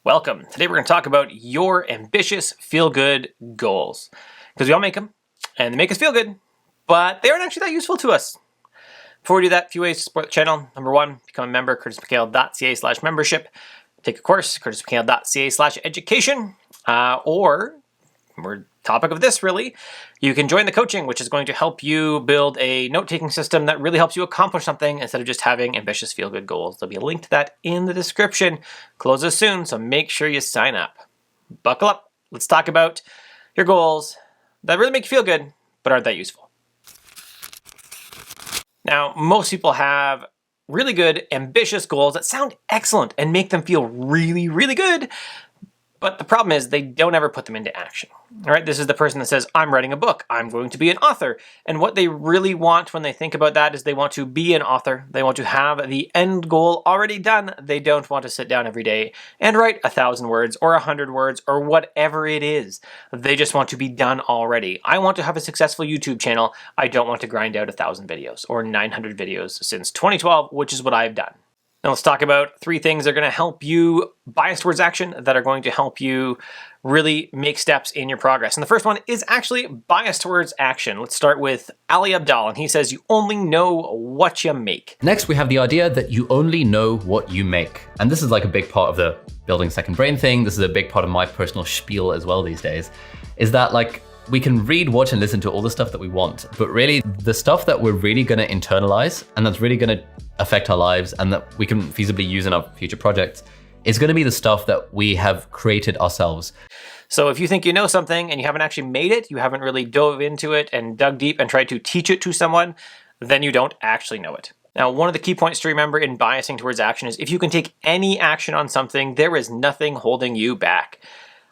Welcome. Today we're going to talk about your ambitious feel-good goals. Because we all make them, and they make us feel good, but they aren't actually that useful to us. Before we do that, a few ways to support the channel. Number one, become a member, curtismchale.ca/membership. Take a course, curtismchale.ca/education. Or, we're topic of this really, you can join the coaching, which is going to help you build a note-taking system that really helps you accomplish something instead of just having ambitious feel-good goals. There'll be a link to that in the description. Closes soon, so make sure you sign up. Buckle up. Let's talk about your goals that really make you feel good, but aren't that useful. Now, most people have really good, ambitious goals that sound excellent and make them feel really, really good. But the problem is they don't ever put them into action. All right, this is the person that says, I'm writing a book, I'm going to be an author. And what they really want when they think about that is they want to be an author. They want to have the end goal already done. They don't want to sit down every day and write 1,000 words or 100 words or whatever it is. They just want to be done already. I want to have a successful YouTube channel. I don't want to grind out 1,000 videos or 900 videos since 2012, which is what I've done. Now let's talk about 3 things that are going to help you bias towards action, that are going to help you really make steps in your progress. And the first one is actually bias towards action. Let's start with Ali Abdal, and he says, you only know what you make. Next, we have the idea that you only know what you make. And this is like a big part of the building second brain thing. This is a big part of my personal spiel as well these days, is that like, we can read, watch, and listen to all the stuff that we want, but really the stuff that we're really gonna internalize and that's really gonna affect our lives and that we can feasibly use in our future projects is gonna be the stuff that we have created ourselves. So if you think you know something and you haven't actually made it, you haven't really dove into it and dug deep and tried to teach it to someone, then you don't actually know it. Now, one of the key points to remember in biasing towards action is if you can take any action on something, there is nothing holding you back.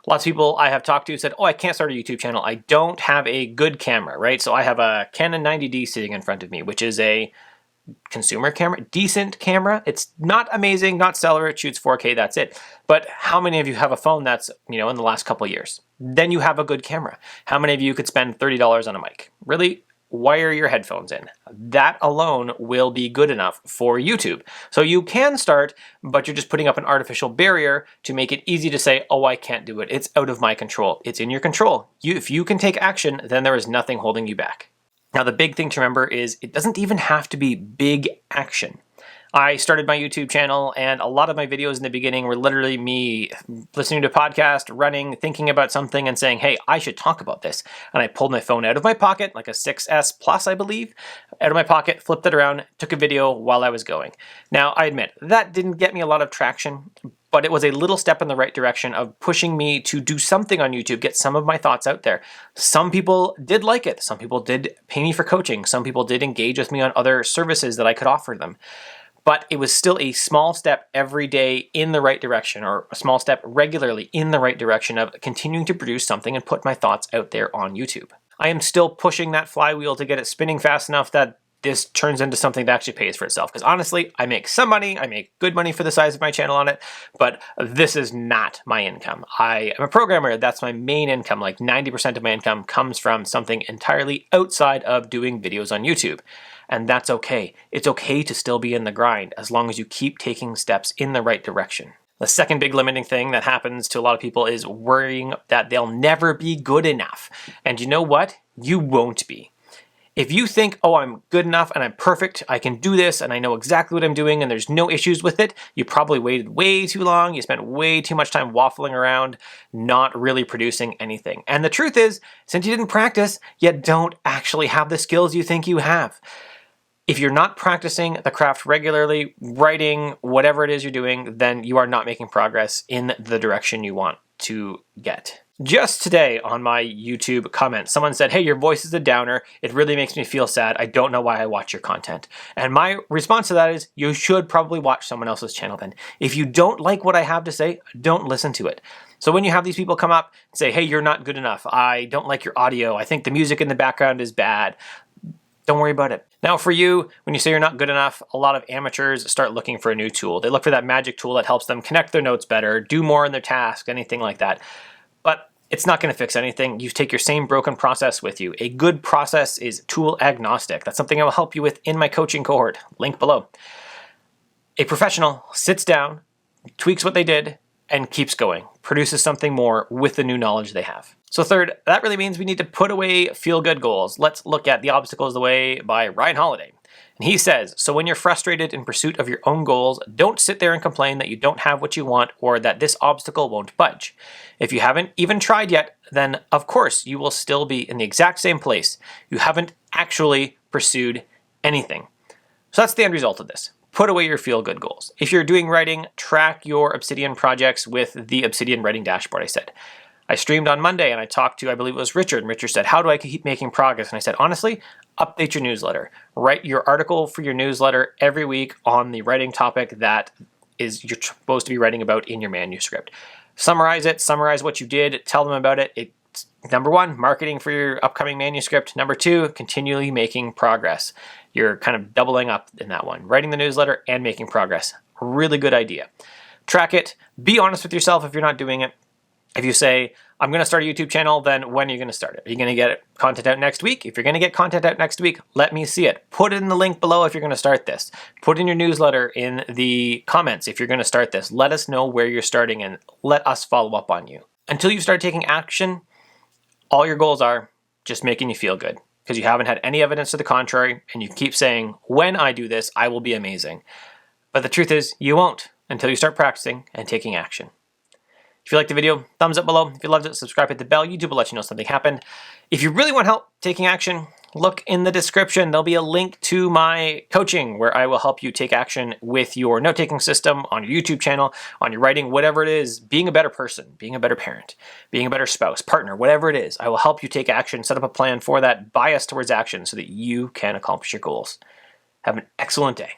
Lots of people I have talked to said, oh, I can't start a YouTube channel. I don't have a good camera, right? So I have a Canon 90D sitting in front of me, which is a consumer camera, decent camera. It's not amazing, not stellar. It shoots 4K, that's it. But how many of you have a phone that's, in the last couple of years? Then you have a good camera. How many of you could spend $30 on a mic? Really? Wire your headphones in. That alone will be good enough for YouTube. So you can start, but you're just putting up an artificial barrier to make it easy to say, oh, I can't do it. It's out of my control. It's in your control. If you can take action, then there is nothing holding you back. Now, the big thing to remember is it doesn't even have to be big action. I started my YouTube channel, and a lot of my videos in the beginning were literally me listening to a podcast, running, thinking about something, and saying, hey, I should talk about this. And I pulled my phone out of my pocket, like a 6S Plus, I believe, out of my pocket, flipped it around, took a video while I was going. Now, I admit, that didn't get me a lot of traction, but it was a little step in the right direction of pushing me to do something on YouTube, get some of my thoughts out there. Some people did like it. Some people did pay me for coaching. Some people did engage with me on other services that I could offer them. But it was still a small step every day in the right direction, or a small step regularly in the right direction of continuing to produce something and put my thoughts out there on YouTube. I am still pushing that flywheel to get it spinning fast enough that this turns into something that actually pays for itself. Because honestly, I make some money, I make good money for the size of my channel on it, but this is not my income. I am a programmer, that's my main income. Like 90% of my income comes from something entirely outside of doing videos on YouTube. And that's okay. It's okay to still be in the grind as long as you keep taking steps in the right direction. The second big limiting thing that happens to a lot of people is worrying that they'll never be good enough. And you know what? You won't be. If you think, oh, I'm good enough and I'm perfect, I can do this and I know exactly what I'm doing and there's no issues with it, you probably waited way too long, you spent way too much time waffling around, not really producing anything. And the truth is, since you didn't practice, you don't actually have the skills you think you have. If you're not practicing the craft regularly, writing, whatever it is you're doing, then you are not making progress in the direction you want to get. Just today on my YouTube comments, someone said, hey, your voice is a downer. It really makes me feel sad. I don't know why I watch your content. And my response to that is, you should probably watch someone else's channel then. If you don't like what I have to say, don't listen to it. So when you have these people come up and say, hey, you're not good enough. I don't like your audio. I think the music in the background is bad. Don't worry about it. Now for you, when you say you're not good enough, a lot of amateurs start looking for a new tool. They look for that magic tool that helps them connect their notes better, do more in their tasks, anything like that. But it's not going to fix anything. You take your same broken process with you. A good process is tool agnostic. That's something I will help you with in my coaching cohort. Link below. A professional sits down, tweaks what they did, and keeps going, produces something more with the new knowledge they have. So third, that really means we need to put away feel-good goals. Let's look at The Obstacle is the Way by Ryan Holiday. And he says, so when you're frustrated in pursuit of your own goals, don't sit there and complain that you don't have what you want or that this obstacle won't budge. If you haven't even tried yet, then of course you will still be in the exact same place. You haven't actually pursued anything. So that's the end result of this. Put away your feel-good goals. If you're doing writing, track your Obsidian projects with the Obsidian writing dashboard I said. I streamed on Monday and I talked to, I believe it was Richard, and Richard said, how do I keep making progress? And I said, honestly, update your newsletter. Write your article for your newsletter every week on the writing topic that is you're supposed to be writing about in your manuscript. Summarize it, summarize what you did, tell them about it. It's number one, marketing for your upcoming manuscript. Number two, continually making progress. You're kind of doubling up in that one. Writing the newsletter and making progress. Really good idea. Track it. Be honest with yourself if you're not doing it. If you say, I'm going to start a YouTube channel, then when are you going to start it? Are you going to get content out next week? If you're going to get content out next week, let me see it. Put it in the link below if you're going to start this. Put in your newsletter in the comments if you're going to start this. Let us know where you're starting and let us follow up on you. Until you start taking action, all your goals are just making you feel good because you haven't had any evidence to the contrary and you keep saying, when I do this, I will be amazing. But the truth is, you won't until you start practicing and taking action. If you liked the video, thumbs up below. If you loved it, subscribe, hit the bell. YouTube will let you know something happened. If you really want help taking action, look in the description. There'll be a link to my coaching where I will help you take action with your note-taking system, on your YouTube channel, on your writing, whatever it is, being a better person, being a better parent, being a better spouse, partner, whatever it is. I will help you take action, set up a plan for that, bias towards action so that you can accomplish your goals. Have an excellent day.